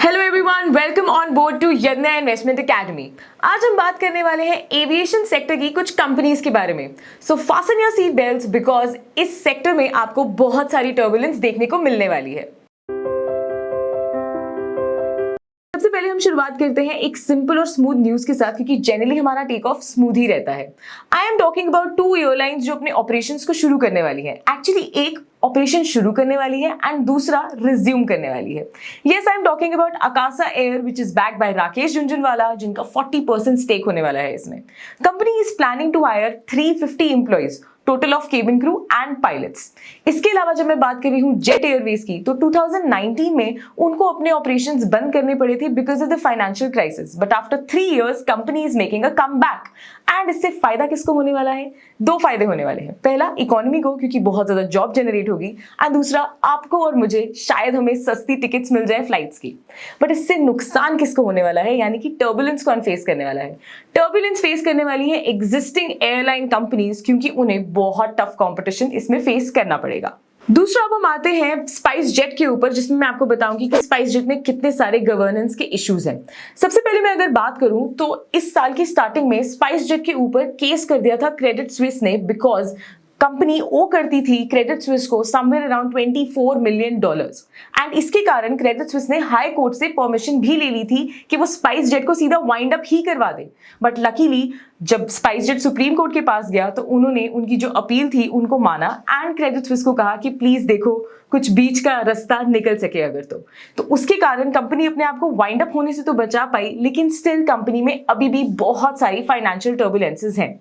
Hello everyone, welcome on board to Yagya investment academy. आज हम बात करने वाले हैं एविएशन सेक्टर की कुछ कंपनीज के बारे में। So fasten your seat belts because इस सेक्टर में आपको बहुत सारी टर्बुलेंस देखने को मिलने वाली है। सबसे पहले हम शुरुआत करते हैं एक सिंपल और स्मूथ न्यूज के साथ, क्योंकि जनरली हमारा टेक ऑफ स्मूथ ही रहता है। आई एम टॉकिंग अबाउट 2 एयरलाइंस जो अपने ऑपरेशंस को शुरू करने वाली है। एक्चुअली एक ऑपरेशन शुरू करने वाली है एंड दूसरा रिज्यूम करने वाली है। Yes, I am talking about Akasa air which is backed by Rakesh Jhunjhunwala, जिनका 40% स्टेक होने वाला है इसमें। Company is planning to hire 350 employees, total of cabin crew and pilots. इसके अलावा जब मैं बात कर रही हूँ जेट एयरवेज की, तो 2019 में उनको अपने ऑपरेशंस बंद करने पड़े थे because of the financial crisis, but after 3 years company is making a come back. And इससे फायदा किसको होने वाला है? 2 फायदे होने वाले हैं। पहला, इकोनॉमी को, क्योंकि बहुत ज्यादा जॉब जनरेट होगी, एंड दूसरा आपको और मुझे, शायद हमें सस्ती टिकट्स मिल जाए फ्लाइट्स की। बट इससे नुकसान किसको होने वाला है, यानी कि टर्बुलेंस कौन फेस करने वाला है? टर्बुलेंस फेस करने वाली है एग्जिस्टिंग एयरलाइन कंपनीज, क्योंकि उन्हें बहुत टफ कंपटीशन इसमें फेस करना पड़ेगा। दूसरा, अब हम आते हैं स्पाइस जेट के ऊपर, जिसमें मैं आपको बताऊंगी कि स्पाइस जेट में कितने सारे गवर्नेंस के इश्यूज हैं। सबसे पहले मैं अगर बात करूं तो इस साल की स्टार्टिंग में स्पाइस जेट के ऊपर केस कर दिया था क्रेडिट स्विस ने, बिकॉज कंपनी ओ करती थी क्रेडिट स्विस को समवेयर अराउंड $24 मिलियन। एंड इसके कारण क्रेडिट स्विस ने हाई कोर्ट से परमिशन भी ले ली थी कि वो स्पाइस जेट को सीधा वाइंड अप ही करवा दे। बट लकीली जब स्पाइस जेट सुप्रीम कोर्ट के पास गया तो उन्होंने उनकी जो अपील थी उनको माना एंड क्रेडिट स्विस को कहा कि प्लीज देखो कुछ बीच का रास्ता निकल सके अगर तो उसके कारण कंपनी अपने आप को वाइंड अप होने से तो बचा पाई, लेकिन स्टिल कंपनी में अभी भी बहुत सारी फाइनेंशियल टर्बुलेंसेस हैं।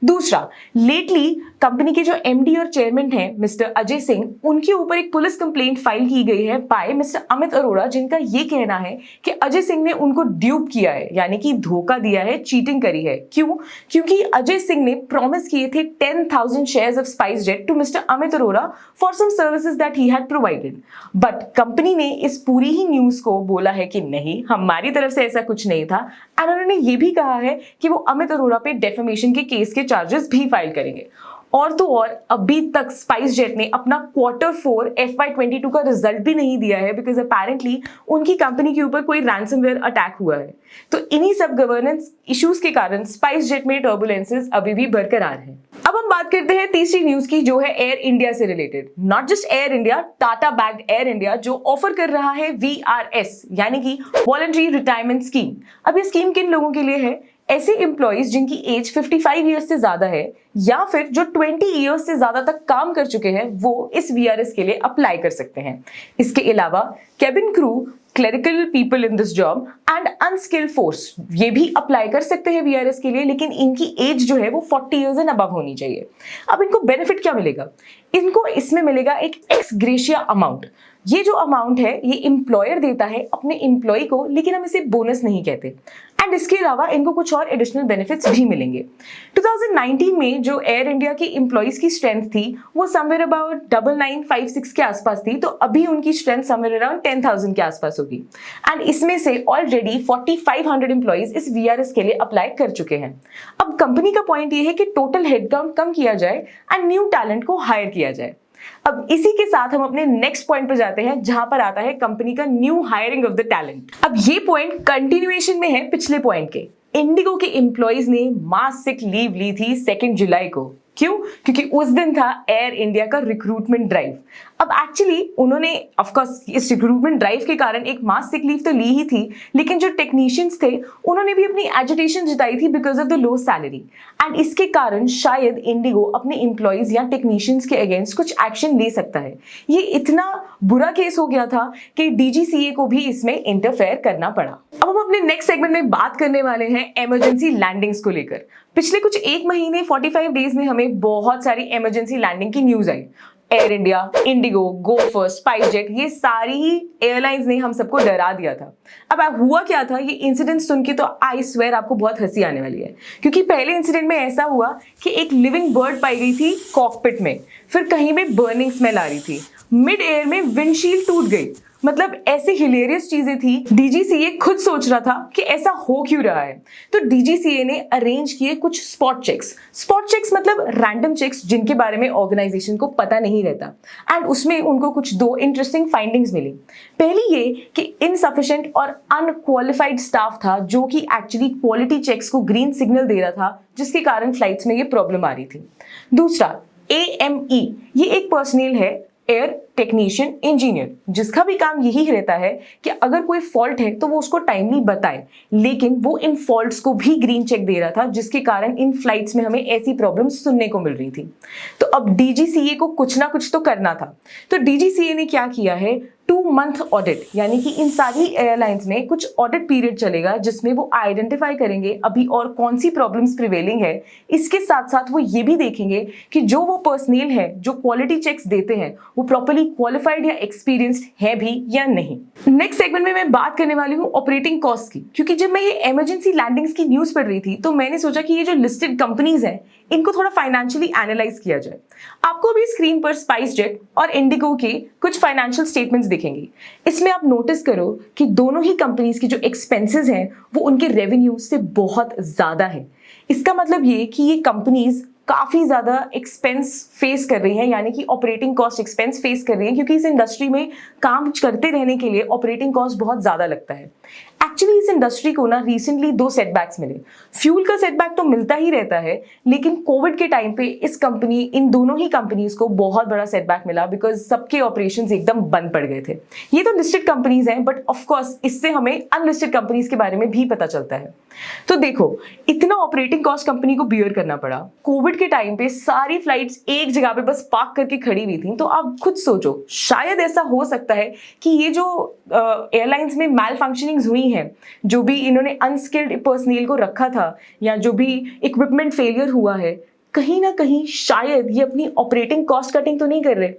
दूसरा, लेटली कंपनी के जो एमडी और चेयरमैन हैं मिस्टर अजय सिंह, उनके ऊपर एक पुलिस कंप्लेंट फाइल की गई है बाय मिस्टर अमित अरोड़ा, जिनका ये कहना है कि अजय सिंह ने उनको ड्यूप किया है, यानी कि धोखा दिया है, चीटिंग करी है। क्यों? क्योंकि अजय सिंह ने प्रॉमिस किए थे 10,000 shares of SpiceJet to mister Amit Arora for some services that he had provided. But company ने इस पूरी ही न्यूज को बोला है कि नहीं, हमारी तरफ से ऐसा कुछ नहीं था। एंड उन्होंने ये भी कहा है कि वो अमित अरोड़ा पे डेफेमेशन के केस के चार्जेस भी फाइल करेंगे। और तो और अभी तक स्पाइस जेट ने अपना Q4 FY22 का रिजल्ट भी नहीं दिया है, बिकॉज अपेरेंटली उनकी कंपनी के ऊपर कोई रैंसमवेयर अटैक हुआ है। तो इन्हीं सब गवर्नेंस इश्यूज के कारण स्पाइस जेट में टर्बुलेंसेस अभी भी बरकरार हैं। अब हम बात करते हैं तीसरी न्यूज की, जो है एयर इंडिया से related. Not just air India, Tata backed air India जो ऑफर कर रहा है VRS, यानी कि वॉलंटरी रिटायरमेंट स्कीम। अब ये स्कीम किन लोगों के लिए है? ऐसे एम्प्लॉइज जिनकी एज 55 ईयर्स से ज्यादा है, या फिर जो 20 ईयर्स से ज्यादा तक काम कर चुके हैं, वो इस VRS के लिए अप्लाई कर सकते हैं। इसके अलावा cabin crew, clerical people in this job and unskilled force, ये भी अप्लाई कर सकते हैं VRS के लिए, लेकिन इनकी एज जो है वो 40 ईयर्स एंड अबव होनी चाहिए। अब इनको बेनिफिट क्या मिलेगा? इनको इसमें मिलेगा एक एक्स ग्रेशिया अमाउंट। ये जो अमाउंट है ये एम्प्लॉयर देता है अपने एम्प्लॉय को, लेकिन हम इसे बोनस नहीं कहते। एंड इसके अलावा इनको कुछ और एडिशनल बेनिफिट्स भी मिलेंगे। 2019 में जो एयर इंडिया की एम्प्लॉइज की स्ट्रेंथ थी वो समवेयर अबाउट 9956 के आसपास थी, तो अभी उनकी स्ट्रेंथ समवेयर अराउंड 10,000 के आसपास होगी। एंड इसमें से ऑलरेडी 4500 एम्प्लॉइज इस VRS के लिए अप्लाई कर चुके हैं। अब कंपनी का पॉइंट ये है कि टोटल हेडकाउंट कम किया जाए एंड न्यू टैलेंट को हायर किया जाए। अब इसी के साथ हम अपने नेक्स्ट पॉइंट पर जाते हैं, जहां पर आता है कंपनी का new hiring of the talent. अब ये पॉइंट कंटिन्यूएशन में है पिछले पॉइंट के। इंडिगो के एम्प्लॉइज ने मास सिक लीव ली थी 2 जुलाई को। क्यों? क्योंकि उस दिन था एयर इंडिया का रिक्रूटमेंट ड्राइव। अब एक्चुअली उन्होंने ऑफ कोर्स इस रिक्रूटमेंट ड्राइव के कारण एक मास सिक लीव तो ली ही थी, लेकिन जो टेक्नीशियंस थे उन्होंने भी अपनी एजिटेशन जताई थी because of the low salary. And इसके कारण शायद इंडिगो अपने एम्प्लॉइज या टेक्नीशियंस के अगेंस्ट कुछ एक्शन ले सकता है। ये इतना बुरा केस हो गया था कि DGCA को भी इसमें इंटरफेयर करना पड़ा। अब हम अपने नेक्स्ट सेगमेंट में बात करने वाले हैं इमरजेंसी लैंडिंग्स को लेकर। पिछले कुछ 1 महीने 45 डेज में हमें बहुत सारी इमरजेंसी लैंडिंग की न्यूज आई। Air India, IndiGo, Go First, SpiceJet, ये सारी ही एयरलाइंस ने हम सबको डरा दिया था। अब हुआ क्या था, ये इंसिडेंट सुन के तो आई स्वेयर आपको बहुत हंसी आने वाली है, क्योंकि पहले इंसिडेंट में ऐसा हुआ कि एक लिविंग बर्ड पाई गई थी कॉकपिट में, फिर कहीं में बर्निंग स्मेल आ रही थी, मिड एयर में विंडशील्ड टूट गई। मतलब ऐसी हिलेरियस चीजें थी, डीजीसीए खुद सोच रहा था कि ऐसा हो क्यों रहा है। तो डीजीसीए ने अरेंज किए कुछ स्पॉट चेक्स। स्पॉट चेक्स मतलब रैंडम चेक्स जिनके बारे में ऑर्गेनाइजेशन को पता नहीं रहता, एंड उसमें उनको कुछ दो इंटरेस्टिंग फाइंडिंग्स मिली। पहली ये कि इनसफिशिएंट और अनक्वालिफाइड स्टाफ था जो कि एक्चुअली क्वालिटी चेक्स को ग्रीन सिग्नल दे रहा था, जिसके कारण फ्लाइट्स में ये प्रॉब्लम आ रही थी। दूसरा, AME, ये एक पर्सनल है, एयर टेक्नीशियन इंजीनियर, जिसका भी काम यही रहता है कि अगर कोई फॉल्ट है तो वो उसको टाइमली बताए, लेकिन वो इन फॉल्ट्स को भी ग्रीन चेक दे रहा था, जिसके कारण इन फ्लाइट्स में हमें ऐसी प्रॉब्लम्स सुनने को मिल रही थी। तो अब डीजीसीए को कुछ ना कुछ तो करना था। तो डीजीसीए ने क्या किया है, 2 मंथ ऑडिट, यानी कि इन सारी एयरलाइंस में कुछ ऑडिट पीरियड चलेगा जिसमें वो आइडेंटिफाई करेंगे अभी और कौन सी प्रॉब्लम्स प्रिवेलिंग है। इसके साथ साथ वो ये भी देखेंगे कि जो वो पर्सनल है जो क्वालिटी चेक्स देते हैं वो प्रॉपर्ली क्वालिफाइड या एक्सपीरियंस्ड है भी या नहीं। नेक्स्ट सेगमेंट में मैं बात करने वाली हूँ ऑपरेटिंग कॉस्ट की, क्योंकि जब मैं ये इमरजेंसी लैंडिंग्स की न्यूज पढ़ रही थी तो मैंने सोचा कि ये जो लिस्टेड कंपनीज हैं इनको थोड़ा फाइनेंशियली एनालाइज किया जाए। आपको भी स्क्रीन पर स्पाइस जेट और इंडिगो के कुछ फाइनेंशियल स्टेटमेंट्स दिखेंगे। इसमें आप नोटिस करो कि दोनों ही कंपनीज के जो एक्सपेंसेस हैं वो उनके रेवेन्यू से बहुत ज्यादा है। इसका मतलब ये कि ये कंपनीज काफी ज्यादा एक्सपेंस फेस कर रही हैं, यानी कि ऑपरेटिंग कॉस्ट एक्सपेंस फेस कर रही हैं, क्योंकि इस इंडस्ट्री में काम करते रहने के लिए ऑपरेटिंग कॉस्ट बहुत ज्यादा लगता है। एक्चुअली इस इंडस्ट्री को ना रिसेंटली 2 सेटबैक्स मिले। फ्यूल का सेटबैक तो मिलता ही रहता है, लेकिन कोविड के टाइम पे इन दोनों ही कंपनीज को बहुत बड़ा सेटबैक मिला, बिकॉज सबके ऑपरेशंस एकदम बंद पड़ गए थे। ये तो लिस्टेड कंपनीज हैं, बट ऑफ कोर्स इससे हमें अनलिस्टेड कंपनीज के बारे में भी पता चलता है। तो देखो, इतना ऑपरेटिंग कॉस्ट कंपनी को बियर करना पड़ा। कोविड के टाइम पे सारी फ्लाइट्स एक जगह पे बस पार्क करके खड़ी हुई थी। तो आप खुद सोचो, शायद ऐसा हो सकता है कि ये जो एयरलाइंस में मैल फंक्शनिंग्स हुई हैं, जो भी इन्होंने अनस्किल्ड पर्सनल को रखा था या जो भी इक्विपमेंट फेलियर हुआ है, कहीं ना कहीं शायद ये अपनी ऑपरेटिंग कॉस्ट कटिंग तो नहीं कर रहे।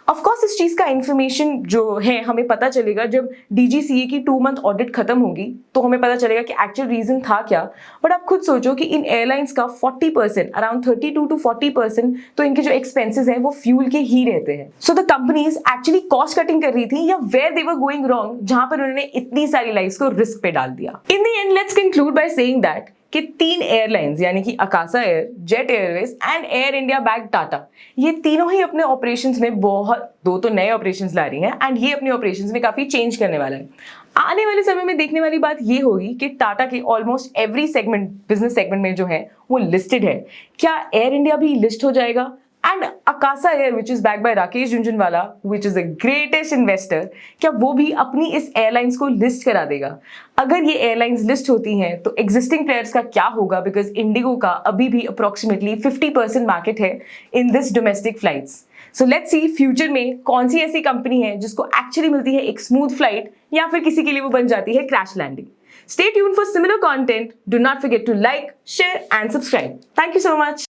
ऑफ कोर्स इस चीज का इंफॉर्मेशन जो है हमें पता चलेगा जब डीजीसीए की 2 मंथ ऑडिट खत्म होगी, तो हमें पता चलेगा कि एक्चुअल रीजन था क्या। बट आप खुद सोचो कि इन एयरलाइंस का 40%, अराउंड 32 to 40% तो इनके जो एक्सपेंसेस हैं वो फ्यूल के ही रहते हैं। So the companies actually cost cutting कर रही थी, या where they were going wrong, जहां पर उन्होंने इतनी सारी लाइफ्स को रिस्क पे डाल दिया। In the end let's conclude by saying that कि 3 एयरलाइंस यानी कि Akasa air, jet Airways and air India back Tata, ये तीनों ही अपने ऑपरेशंस में दो तो नए ऑपरेशंस ला रही हैं, एंड ये अपने ऑपरेशंस में काफी चेंज करने वाला है। आने वाले समय में देखने वाली बात ये होगी कि टाटा के almost every segment, business segment में जो है वो लिस्टेड है। क्या एयर इंडिया भी लिस्ट हो जाएगा? And Akasa air which is back by Rakesh Jhunjhunwala, which is the greatest investor, क्या वो भी अपनी इस एयरलाइंस को लिस्ट करा देगा? अगर ये एयरलाइंस लिस्ट होती हैं तो एग्जिस्टिंग प्लेयर्स का क्या होगा? बिकॉज इंडिगो का अभी भी अप्रोक्सीमेटली 50% मार्केट है in this domestic flights. So let's see future में कौन सी ऐसी कंपनी है जिसको एक्चुअली मिलती है एक स्मूथ फ्लाइट, या फिर किसी के लिए वो बन जाती है crash landing. Stay tuned for similar content. Do not forget to like, share and subscribe. Thank you so much.